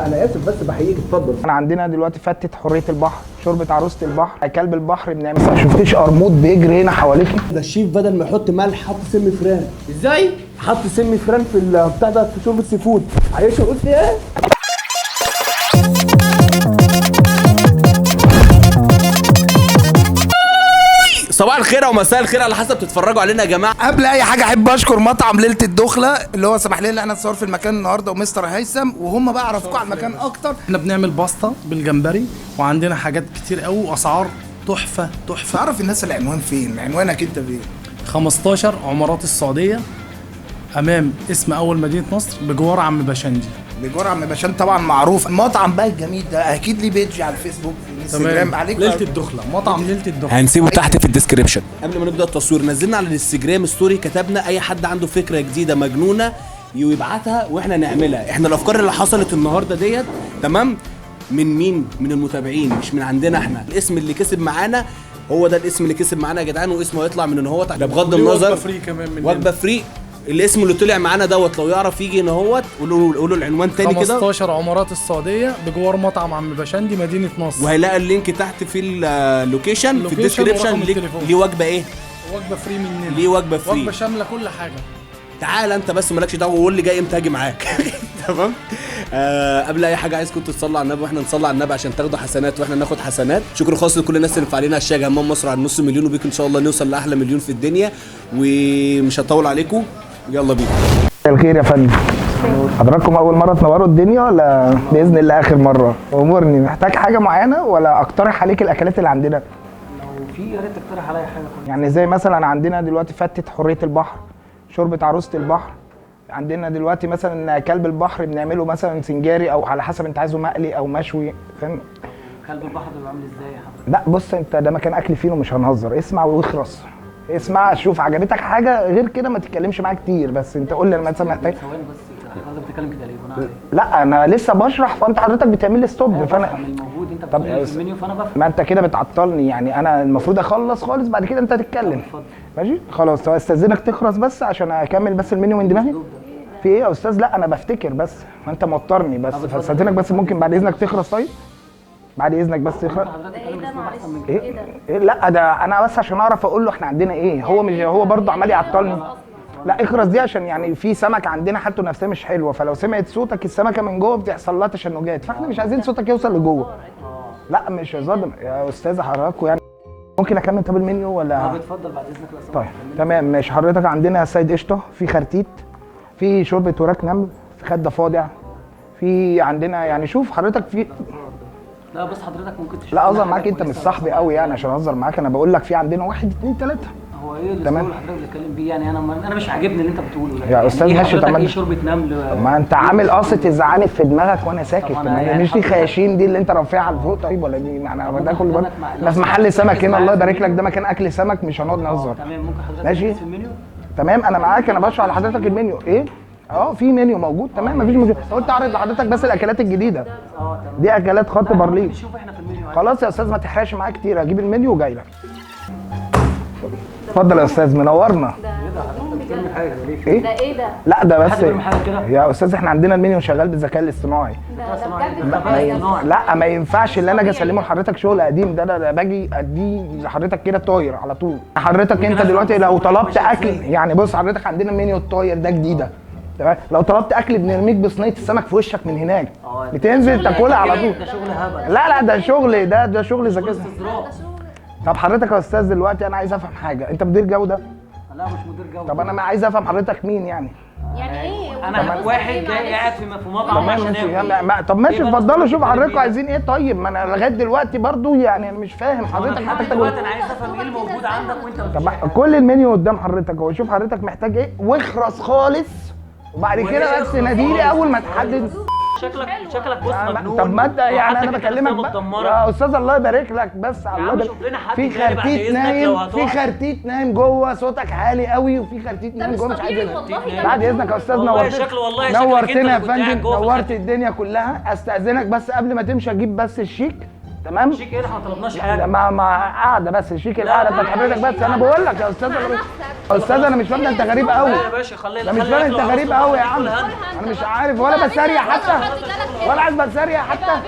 لا انا اسف بس بحييك، اتفضل. احنا عندنا دلوقتي فتة حرية البحر، شوربة عروسة البحر، كلب البحر بنعمل. ما شفتيش قرموط بيجري هنا حواليكي؟ ده الشيف بدل ما يحط ملح حط سم فران. ازاي؟ حط سم فران في البتاع ده في شوربه سي فود. عايشه قلت ايه؟ صباح الخير او مساء الخير على حسب تتفرجوا علينا يا جماعه. قبل اي حاجه احب اشكر مطعم ليله الدخله اللي هو سمح لنا ان احنا نصور في المكان النهارده، ومستر هيثم، وهم بقى عرفوكوا على المكان اكتر. احنا بنعمل باستا بالجمبري وعندنا حاجات كتير قوي واسعار تحفه تحفه. تعرف الناس العنوان فين؟ عنوانك انت فين؟ 15 عمارات السعوديه امام اسم اول مدينه نصر بجوار عم باشندي. بجوار عم باشان طبعا معروف. المطعم بقى الجميل ده اكيد ليه بيج على الفيسبوك والانستجرام عليك. ليله الدخله، مطعم ليله الدخله هنسيبه تحت في الديسكريبشن. قبل ما نبدا التصوير نزلنا على الانستجرام ستوري، كتبنا اي حد عنده فكره جديده مجنونه يبعتها واحنا نعملها. احنا الافكار اللي حصلت النهارده ديت تمام من مين؟ من المتابعين، مش من عندنا احنا. الاسم اللي كسب معانا هو ده الاسم اللي كسب معانا يا جدعان، واسمه هيطلع من ان هو ده بغض النظر. وجبه فري كمان من وجبه فري. الاسم اللي طلع معانا دوت لو يعرف يجي هنا اهوت. قولوا العنوان تاني كده. 15 عمارات السعوديه بجوار مطعم عم باشندي مدينه نصر. وهيلاقي اللينك تحت في اللوكيشن في الديسكريبشن. ليه وجبه ايه؟ وجبه فري مننا. ليه وجبه فري؟ وجبه شامله كل حاجه. تعال انت بس مالكش دعوه وقول لي جاي امتى هاجي معاك. تمام. قبل اي حاجه عايزكم تصلوا على النبي واحنا نصلي على النبي عشان تاخدوا حسنات واحنا ناخد حسنات. شكر خاص لكل الناس اللي مفعلين على الشاشه همام مصر على النص مليون، وبيكم ان شاء الله نوصل لاحلى مليون في الدنيا. ومش هطول عليكم، يلا بينا. الخير يا فندم. حضراتكم اول مره تنوروا الدنيا ولا باذن الله اخر مره؟ امورني، محتاج حاجه معينه ولا اقترح عليك الاكلات اللي عندنا؟ لو في يا ريت تقترح عليا حاجه كويسه. يعني زي مثلا عندنا دلوقتي فتة حرية البحر، شوربة عروسة البحر. عندنا دلوقتي مثلا كلب البحر بنعمله مثلا سنجاري او على حسب انت عايزه مقلي او مشوي، فاهم؟ كلب البحر بيبقى عامل ازاي يا حضرتك؟ لا بص، انت ده مكان اكل فيه ومش هنهزر. اسمع واخرس، اسمع شوف عجبتك حاجه غير كده ما تتكلمش معايا كتير. بس انت قول لي انا مثلا محتاج. ثواني بس، حضرتك بتتكلم كده ليه؟ وانا لا انا لسه بشرح فانت حضرتك بتعمل لي ستوب. فانا الموجود انت طب بتقول في المنيو فانا بفهم. ما انت كده بتعطلني، يعني انا المفروض اخلص خالص بعد كده انت تتكلم. اتفضل. ماشي خلاص. طب استاذنك تخرس بس عشان اكمل بس المنيو من دماغي. في ايه يا استاذ؟ لا انا بفتكر بس، ما انت موترني بس. فاستاذنك بس ممكن بعد اذنك تخرس. طيب بعد اذنك بس تخرس. ايه لا ده انا بس عشان اعرف اقول له احنا عندنا ايه. هو مش هو برضه عمال يعطلني. لا اخرس دي عشان يعني في سمك عندنا حالته نفسها مش حلوه، فلو سمعت صوتك السمكه من جوه بتحصل لها تشنجات، فاحنا مش عايزين صوتك يوصل لجوه. لا مش ظالم يا استاذ حضراتكم. يعني ممكن اكمل طب المنيو ولا؟ اتفضل بعد اذنك. لو طيب تمام ماشي. حضرتك عندنا سيد قشطه، في خرتيت، في شوربه وراك نمل، في خده فاضع، في عندنا يعني شوف حضرتك في. لا بس حضرتك ممكن تشوف. لا اهزر معاك، انت مش صاحبي قوي يعني عشان اهزر معاك. انا بقول لك في عندنا 1 2 3. هو ايه اللي تمام. حضرتك بتتكلم بيه؟ يعني انا مش عاجبني اللي انت بتقوله ده. يا استاذ ماشي. طب ايه شوربه نمل؟ ما انت عامل قصه الزعانف في دماغك وانا ساكت. يعني مش دي خياشين دي اللي انت رافعها لفوق طيب ولا دي؟ يعني ده كله ده في محل سمك هنا الله يبارك لك، ده مكان اكل سمك مش هنقعد نهزر. تمام. ممكن حضرتك ماشي في المنيو؟ تمام انا معاك، انا بشرح لحضرتك المنيو. ايه في منيو موجود تمام مفيش مشكله. قلت اعرض لحضرتك بس الاكلات الجديده. تمام. دي اكلات خط بارليه. نشوف احنا في المنيو. خلاص يا استاذ ما تحرقش معايا كتير، هجيب المنيو وجاي لك. اتفضل يا استاذ منورنا. ايه ده ايه ده؟ لا ده بس كده؟ يا استاذ احنا عندنا المنيو شغال بالذكاء الاصطناعي. لا ما ينفعش اللي انا اجي اسلمه لحضرتك شغل قديم. ده باجي اديه لحضرتك كده طاير على طول. حضرتك انت دلوقتي لو طلبت اكل يعني بص حضرتك عندنا المنيو الطاير ده جديده تمام. لو طلبت اكل بنرميك بصينيه السمك في وشك من هناك، بتنزل تاكلها على طول. ده شغل هبل. لا ده شغل، ده شغل ذكاء. طب حضرتك يا استاذ دلوقتي انا عايز افهم حاجه، انت مدير جوده؟ لا مش مدير جوده. طب انا عايز افهم حضرتك مين يعني؟ يعني ايه؟ انا واحد جاي قاعد في مطعم عشان اكل. طب ماشي اتفضلوا شوف حضرتك عايزين ايه. طيب ما انا لغايه دلوقتي برضو يعني انا مش فاهم حضرتك دلوقتي انا عايز افهم ايه الموجود عندك وانت طب كل المنيو قدام حضرتك اهو. شوف حضرتك محتاج ايه واخرس خالص، وبعد كده بس ناديلي اول ما تحدد. شكلك بص مجنون. طب ما انت يعني انا بكلمك يا استاذ الله يبارك لك بس الله يبارك. في خرتيت نايم، في خرتيت نايم جوه صوتك عالي قوي، وفي خرتيت نايم جوه مش عايز. بعد اذنك يا استاذ نورتنا يا فندم، نورت الدنيا كلها. استاذنك بس قبل ما تمشي اجيب بس الشيك تمام. شيك ايه؟ احنا ما طلبناش حاجه. ما قاعده بس شيك القعده بتاعت حضرتك بس. انا بقول لك يا استاذ انا مش فاهم انت غريب قوي. يا باشا خلينا مش فاهم انت غريب قوي يا عم. انا مش عارف ولا بسريع حتى. ولا عايز بسارية حتى،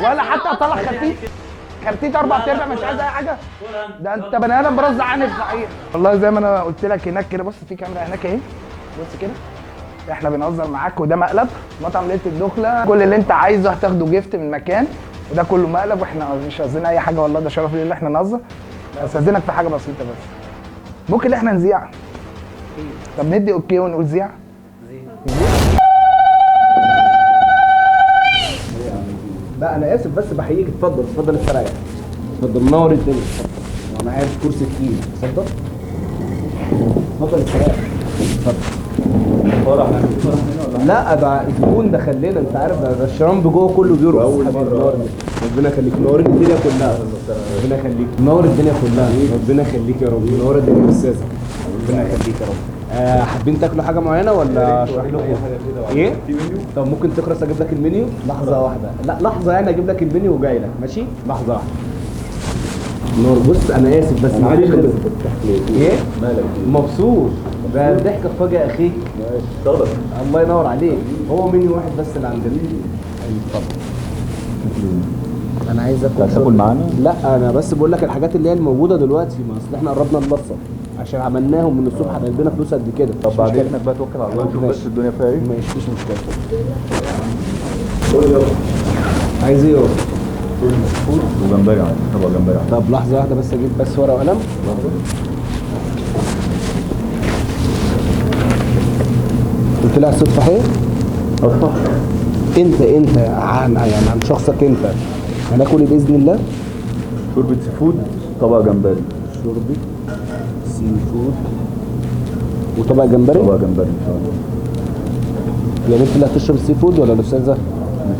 ولا حتى اطلع خرتيت 4/4 مش عايز اي حاجه. ده انت بني ادم برزع عنف صحيح والله. زي ما انا قلت لك هناك كده، بص في كاميرا هناك اهي، بص كده احنا بنهزر معاك. وده مقلب مطعم ليله الدخله، كل اللي انت عايزه هتاخده جيفت من مكان، وده كله مقلب واحنا مش قصدنا اي حاجه والله. ده شرف لينا اللي احنا نهزر. بس استاذنك في حاجه بسيطه بس، ممكن احنا نذيع؟ طب ندي اوكي ونقول زيع. لا انا اسف بس بحييك. اتفضل استريح. اتفضل منور الدنيا. وانا قاعد في كرسي تقيل. اتفضل استريح. اتفضل. لا ده الزبون ده خلينا، انت عارف ده الشرامب جوه كله بيرقص. ربنا يخليك، منور الدنيا كلها. ربنا يخليك، منور الدنيا كلها. ربنا يخليك يا رب، منور الدنيا استاذ. ربنا يخليك يا رب. حابين تاكلوا حاجه معينه ولا اشرح لكم ايه؟ طب ممكن تخرس اجيب لك المنيو لحظه واحده. لا لحظه يعني اجيب لك المنيو وجاي لك. ماشي لحظه واحده. نور بص انا اسف بس معلش. ايه مالك مبسوط؟ ده الضحكه فجاه اخيك. ماشي الله ينور عليك. هو منيو واحد بس اللي عندنا. اتفضل. انا عايز اكل معانا. لا انا بس بقول لك الحاجات اللي هي الموجوده دلوقتي، ما اصل احنا قربنا نلصق عشان عملناهم من الصبح، هيدينا فلوس قد كده. طب بعد اذنك بقى توكل على الله نشوف بس الدنيا فيها ايه. ماشي مفيش مشكله. عايز ايه؟ وجمبري عادي. طب جمبري عادي. طب لحظه واحده بس اجيب بس ورقه وقلم. قلت لها الصوت صحيح؟ انت عن شخصك انت هناكل ايه باذن الله؟ شوربه سي فود، طبق جمبري. شوربه سي فود وطبق جمبري؟ طبق جمبري ان شاء الله. يعني انت اللي هتشرب السي فود ولا الاستاذه؟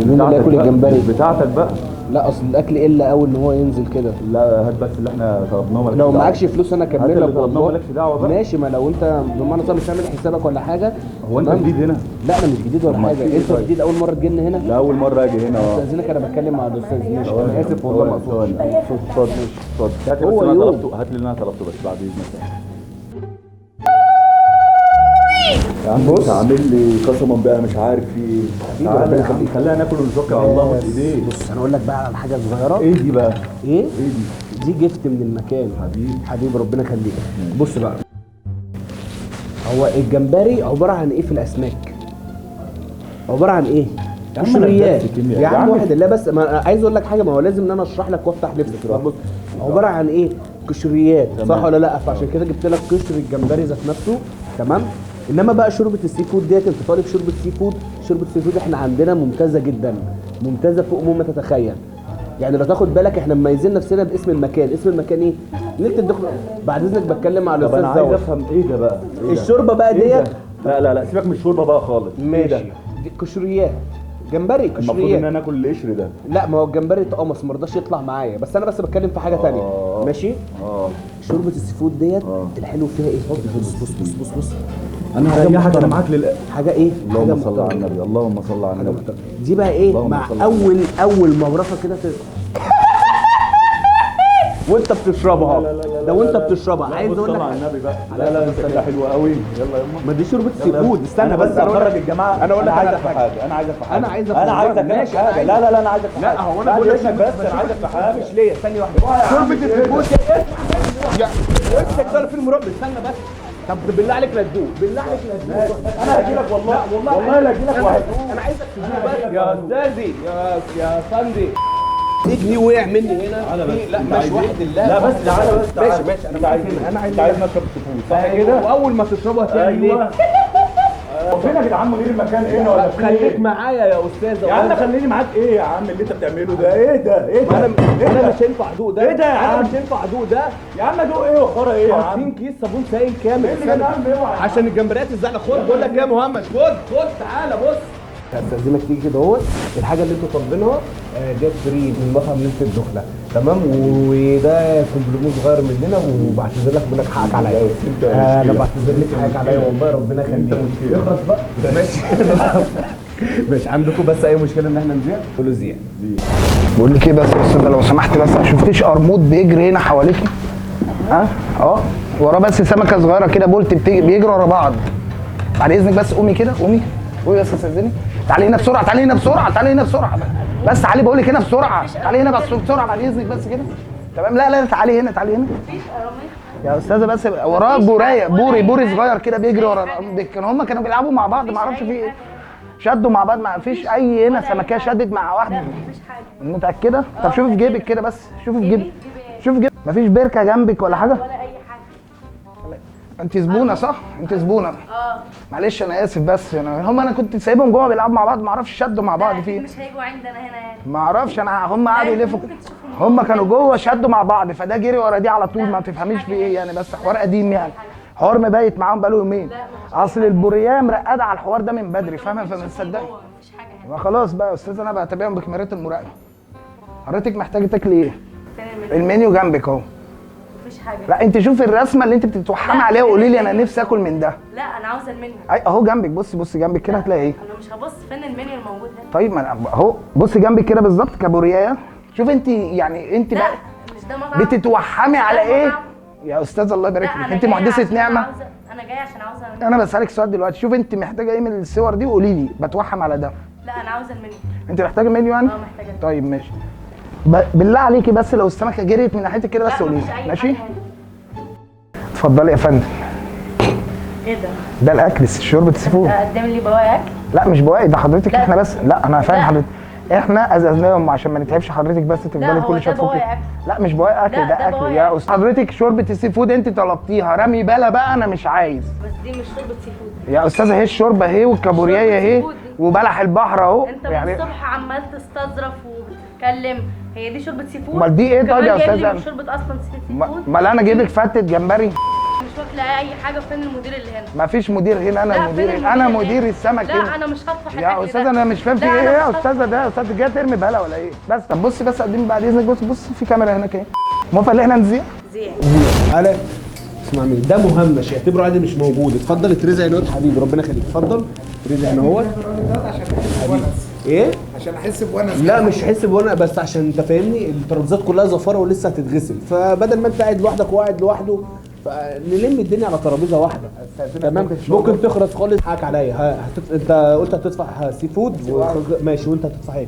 مين اللي هياكل الجمبري؟ بتاعتك بقى. لا اصل الاكل الا اول ان هو ينزل كده. لا هات بس اللي احنا طلبناه. لو معكش فلوس انا اكمل لك والله. مالكش دعوه بقى. ماشي، ما لو انت بمعنى صح مش عامل حسابك ولا حاجه. هو انت جديد هنا؟ لا انا مش جديد ولا حاجه. انت جديد اول مره تجي هنا؟ لا اول مره اجي هنا. استاذنك انا بتكلم مع الاستاذ. ماشي انا اسف والله مقصود. اتفضل هات لي اللي انا طلبته. هات لي اللي انا طلبته بس بعد اذنك. بص عامل لي قسما بقى مش عارف في ايه. تعالى خلينا ناكل ونتوكل على الله بايديه. بص انا اقول لك بقى على حاجه صغيره. ايه دي بقى؟ ايه دي جيفت من المكان. حبيبي ربنا يخليك. بص بقى، هو الجمبري عباره عن ايه في الاسماك؟ عباره عن ايه؟ قشريات يا عم واحد. لا بس ما عايز اقول لك حاجه، ما هو لازم ان انا اشرح لك وافتح نفسك. بص عباره عن ايه؟ قشريات صح ولا لا؟ فعشان كده جبت لك قشر الجمبري ذات نفسه. تمام. انما بقى شوربه السي فود ديت، انت طالب شوربه سي فود. شوربه السي فود احنا عندنا ممتازه جدا، ممتازه فوق مما تتخيل. يعني لو تاخد بالك احنا مميزين نفسنا باسم المكان. اسم المكان ايه؟ ليله الدخله. بعد اذنك بتكلم على الاستاذ. طب انا عايز افهم ايه ده بقى؟ إيه الشوربه بقى ديت؟ لا سيبك من الشوربه بقى خالص. ماشي. دي قشريات جمبري. قشريات المفروض ان انا اكل القشر ده. لا ما هو الجمبري اتقمص ما رضاش يطلع معايا، بس انا بس بتكلم في حاجه ثانيه. ماشي. شوربه السي فود ديت الحلو فيها ايه؟ بص انا هريحك. انا معاك حاجه ايه؟ اللهم صل على النبي. اللهم صل على النبي. دي بقى ايه؟ مع اول مغرفه كده وانت بتشربها. ده وانت بتشربها عايز اقول لك على النبي بقى. لا انت كده حلوه قوي. يلا يما. ما دي شوربه سي فود. استنى بس اخرج الجماعه. انا اقول لك عايزك في حاجه. انا عايزك في حاجه. لا انا عايزك في حاجه. لا هو انا بقول لك بس انا عايزك في حاجه. مش ليا. ثانيه واحده. شوربه السي فود يا وشك صار في المربى. استنى بس. طب بالله عليك لا تدوق. بالله عليك لا تدوق. انا هجي لك والله لا هجي لك واحد. انا عايزك تدوق بس يا استاذي يا ساندي. رجلي وقع مني هنا. لا مش واحد الله. لا بس تعالى بس. ماشي انا عايز نشرب سفود صح كده. واول ما تشربها تعمل ايه؟ فين يا جدعان مدير المكان هنا ولا فين؟ خليك معايا يا استاذ. يا عم خليني معاك ايه يا عم اللي انت بتعمله ده؟ ايه ده؟ انا مش هينفع ادوق ده. ايه ده يا عم؟ انا مش هينفع ادوق ده يا عم. ادوق ايه وخرا ايه يا عم؟ 50 كيس صابون سائل كامل عشان الجمبريات الزعلة. خد بقول لك ايه يا مهمش. خد تعالى بص. استاذنك تيجي كده اهوت. الحاجه اللي انتوا طالبينها جت فري من مطعم ليله الدخله. تمام. وده كومبليمون صغير مننا وبعتذر لك بقول لك حقك عليا. انا بعتذر لك حقك عليا والله ربنا يخليك. اخلص بقى. ماشي. مش عندكم بس اي مشكله ان احنا نبيع؟ قولوا زيع. بقول لك ايه بس يا استاذ لو سمحت بس، ما شفتيش قرموط بيجري هنا حواليكي؟ وراه بس سمكه صغيره كده بولت بيجروا ورا بعض. بعد اذنك بس قومي كده. قومي بس استاذني. تعالي هنا بسرعه، تعالي هنا بسرعه، تعالي هنا بسرعه. بس تعالي بقول لك هنا بسرعه، تعالي هنا بس بسرعه بعد اذنك بس كده. تمام. لا لا تعالي هنا، تعالي هنا يا استاذه. بس وراك بورايه، بوري صغير كده بيجري ورا. كانوا بيلعبوا مع بعض، ما اعرفش في ايه، شدوا مع بعض. ما فيش اي هنا سمكيه شدت مع واحده. مفيش حاجه. متاكده؟ طب شوفي في جيبك كده بس، شوفي في جيبك، شوفي في جيبك. مفيش بركه جنبك ولا حاجه؟ ولا اي حاجه. انت زبونه صح؟ انت زبونه. معلش انا اسف، بس انا كنت سايبهم جوه بيلعبوا مع بعض، ما اعرفش شدوا مع بعض فيه. مش هيجوا عندنا هنا يعني. ما اعرفش انا، هم قعدوا يلفوا، هم كانوا جوه شدوا مع بعض، فده جري ورا دي على طول. ما تفهميش في ايه يعني، بس حوار قديم يعني، حوار مبيت معاهم بقاله يومين. اصل البوريه مرقده على الحوار ده من بدري، فاهمه؟ فما تصدقي. مفيش حاجه هنا. ما خلاص بقى يا استاذ، انا بتابعهم بكاميرات المراقبه. حضرتك محتاجه تاكلي ايه؟ المنيو جنبك اهو. مفيش حاجه. لا انت شوفي الرسمه اللي انت بتتوحمي عليها وقولي لي انا نفسي اكل من ده. لا انا عاوزه المنيو. اي اهو جنبك، بصي جنبك كده هتلاقي ايه. انا مش هبص فين المنيو الموجود هنا. طيب ما اهو بصي جنبك كده بالظبط كابوريايه. شوفي انت يعني انت بقى مش ده مطعم. بتتوحمي على ايه يا استاذ؟ الله يبارك لك، انت محدثه نعمه. انا جايه عشان عاوزه انا بسالك سؤال دلوقتي، شوفي انت محتاجه ايه من الصور دي وقولي لي، بتوحم على ده. لا انا عاوزه المنيو. انت محتاجه منيو يعني؟ محتاجه. طيب ماشي. بالله عليكي بس لو السمكه جريت من ناحيتك كده بس قولي لي، ماشي؟ اتفضلي يا فندم. ايه ده؟ ده الاكل، شوربه سي فود. قدم لي بواقي اكل؟ لا مش بواقي ده حضرتك، لا. احنا بس لا انا فاهم حضرتك، احنا ازازناهم عشان ما نتعبش حضرتك، بس تفضلي كل شويه تفكي. لا مش بواقي اكل، ده اكل يا استاذ. حضرتك شوربه السي فود انت طلبتيها، رمي بلا بقى، انا مش عايز. بس دي مش شوربه سي فود يا استاذه، اهي الشوربه اهي والكابوريايه اهي وبلح البحر اهو. انت من الصبح عمال تستظرف وبتتكلم، هي دي شوربه سي فود؟ امال دي ايه طيب يا استاذه؟ مش شوربه اصلا سي فود. امال انا اجيب لك فتة جمبري؟ مش واكله اي حاجه. فين المدير اللي هنا؟ مفيش مدير هنا، انا المدير هنا، انا مدير السمك هنا. لا انا مش هطفح يا استاذه، انا مش فاهم في ايه يا استاذه. ده يا استاذه جايه ترمي بلا ولا ايه؟ بس طب بصي بس قدمي بعد اذنك، بص في كاميرا هناك اهي. موافقه ان احنا نذيع؟ تعالى اسمع مني، ده مهمش اعتبره عادي مش موجود. اتفضل اترزع هنا حبيبي، ربنا يخليك. اتفضل اترزع هنا اهوت. ايه؟ عشان احس بونس. لا مش حس بوانا، بس عشان انت فاهمني الترابيزات كلها زفاره ولسه هتتغسل، فبدل ما انت قاعد لوحدك وقاعد لوحده فنلم الدنيا على ترابيزه واحده. تمام. ممكن تخرس خالص. حقك عليا. انت قلت هتدفع سي فود ماشي، وانت هتدفع ايه؟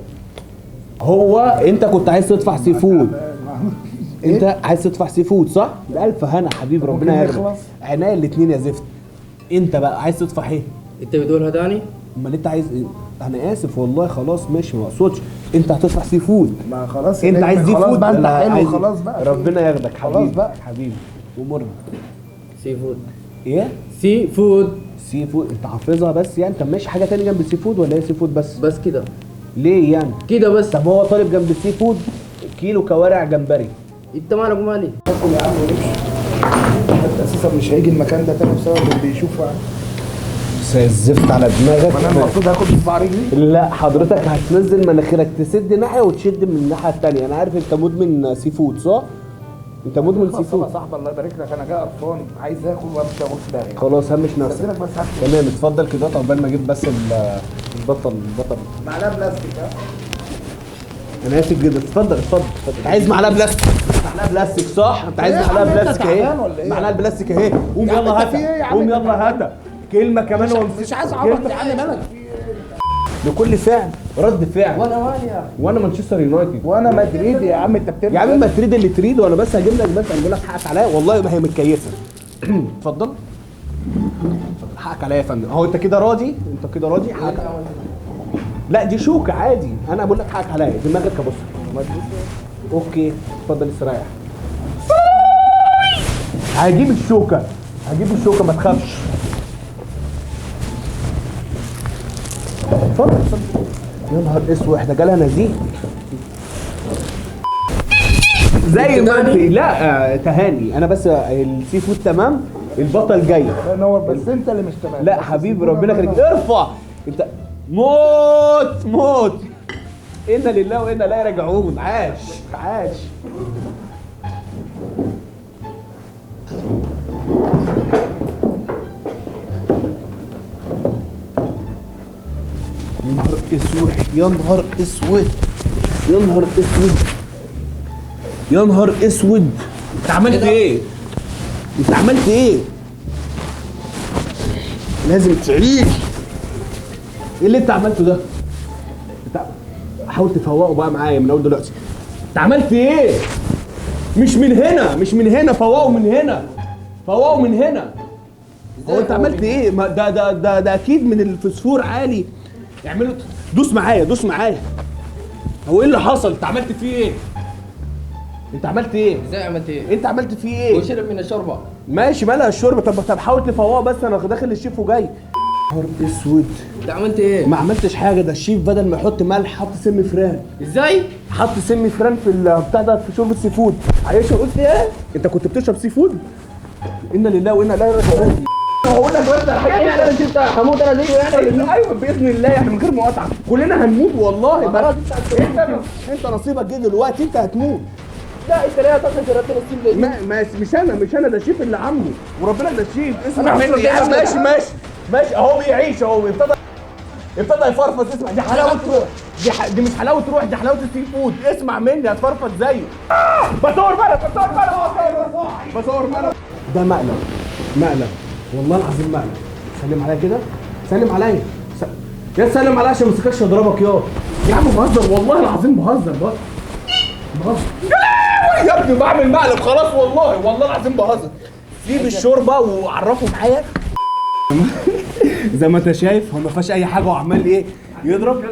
هو انت كنت عايز تدفع سي فود. انت عايز تدفع سي فود صح؟ بألف هنا حبيبي، ربنا يرضى. عينيا الاثنين يا زفت. انت بقى عايز تدفع ايه؟ انت بتقولها تاني؟ امال انت عايز ايه؟ انا اسف والله، خلاص ماشي، ما اقصدش. انت هتدفع سي فود. ما خلاص انت عايز سي خلاص فود بقى، انت حلو خلاص بقى، ربنا ياخدك حبيبي. خلاص بقى حبيبي ومرنا. سي فود. ايه؟ سي فود. سي فود انت حافظها بس يعني؟ طب ماشي، حاجه تاني جنب السي فود ولا هي سي فود بس؟ بس كده. ليه يعني؟ كده بس. طب هو طالب جنب السي فود كيلو كوارع جمبري. انت مالك ومالي؟ تاكل يا عم ونمشي. اساسا مش هيجي المكان ده تاني بسبب اللي بيشوفه. الزفت على دماغك. وانا المفروض هاخد بصباع رجلي؟ لا حضرتك هتنزل مناخيرك، تسد ناحيه وتشد من الناحيه الثانيه. انا عارف انت مدمن سي فود صح؟ انت مدمن سي فود. يا صاحبي الله يبارك لك، انا جاي قرفان عايز اكل وامشي ابص داهيه. خلاص همش نفسك. استاذنك بس تمام اتفضل كده. عقبال ما اجيب بس البطل. معلقه بلاستيك. انا اسف جدا. اتفضل. انت عايز معلقه بلاستيك؟ معلقه بلاستيك صح؟ انت عايز معلقه بلاستيك اهي. معلقه بلاستيك اهي. قوم يلا هاتها. قوم يلا هاتها. كلمه كمان مش عايز اعرف يا عم مالك. لكل فعل رد فعل. وانا مالي وانا مانشستر يونايتد. وانا مدريدي يا عم. انت بترمي يا عم ما تريد اللي تريد، وانا بس هجيب لك، بس هجيب لك حقك عليا والله ما هي متكيسه. اتفضل. حقك عليا يا فندم. اهو انت كده راضي؟ انت كده راضي؟ حقك عليا. لا دي شوكه عادي، انا بقول لك حقك عليا. دماغك ابص. اوكي اتفضل استريح. هجيب الشوكه ما تخافش. اتفضل. يا نهار اسود، احنا جالها نزيف زي ما انت. لا تهاني انا بس. السي فود تمام، البطل جاي. الله ينور، بس انت اللي مش تمام. لا حبيبي ربنا يخليك. ارفع انت. موت. انا لله وانا لا راجعون. عاش. يا نهار اسود. انت عملت ايه؟ لازم تعيش. ايه اللي انت عملته ده؟ انت حاول تفوقه بقى معايا من اول دلوقتي. انت عملت ايه؟ مش من هنا، مش من هنا، فوقه من هنا، فوقه من هنا. هو انت عملت ايه؟ ما ده اكيد من الفسفور عالي. اعمله، دوس معايا، دوس معايا. هو ايه اللي حصل؟ انت عملت فيه ايه؟ انت عملت ايه؟ ازاي عملت ايه؟ انت عملت فيه ايه؟ وشرب من الشوربه. ماشي مالها الشوربه. طب حاول تفوقه بس، انا داخل الشيف وجاي. نهار اسود. انت عملت ايه؟ ما عملتش حاجه، ده الشيف بدل ما يحط ملح حط سم فران. ازاي؟ حط سم فران في البتاع ده، في شوربه سي فود. عايشه قلت ايه؟ انت كنت بتشرب سي فود؟ انا لله وانا اليه راجعون. هقول لك بس انا انت هموت انا زيه يعني. ايوه باذن الله يعني من غير مقاطعه كلنا هنموت والله. بس انت نصيبك جه دلوقتي، انت هتموت. لا انت ليه هتاخد ربنا السيم ده؟ مش انا ده الشيف اللي عامله وربنا ده الشيف. اسمع أنا مني يا عم. هفضل ماشي ماشي ماشي اهو بيعيش اهو. ابتدى يفرفط. اسمع دي حلاوه روح، دي مش حلاوه روح، دي حلاوه السي فود. اسمع مني هتفرفط زيه. بصور ملك بصور ملك. ده مقلب والله العظيم مقلب. سلم عليا كده، سلم عليا. يا سلم عليا عشان ما امسككش اضربك يا عم. بهزر والله العظيم، بهزر. يا ابني بعمل مقلب خلاص والله العظيم بهزر. سيب الشوربه وعرفوا معايا. زي ما انت شايف هو ما فيهاش اي حاجه وعمال ايه يضرب.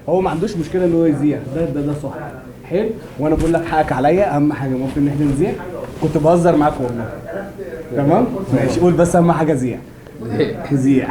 هو ما عندوش مشكله ان هو يذيع. ده صح حلو. وانا بقول لك حقك عليا. اهم حاجه ممكن ان احنا نذيع. كنت بهزر معاك والله. تمام ماشي. قول بس اهم حاجه ذيع.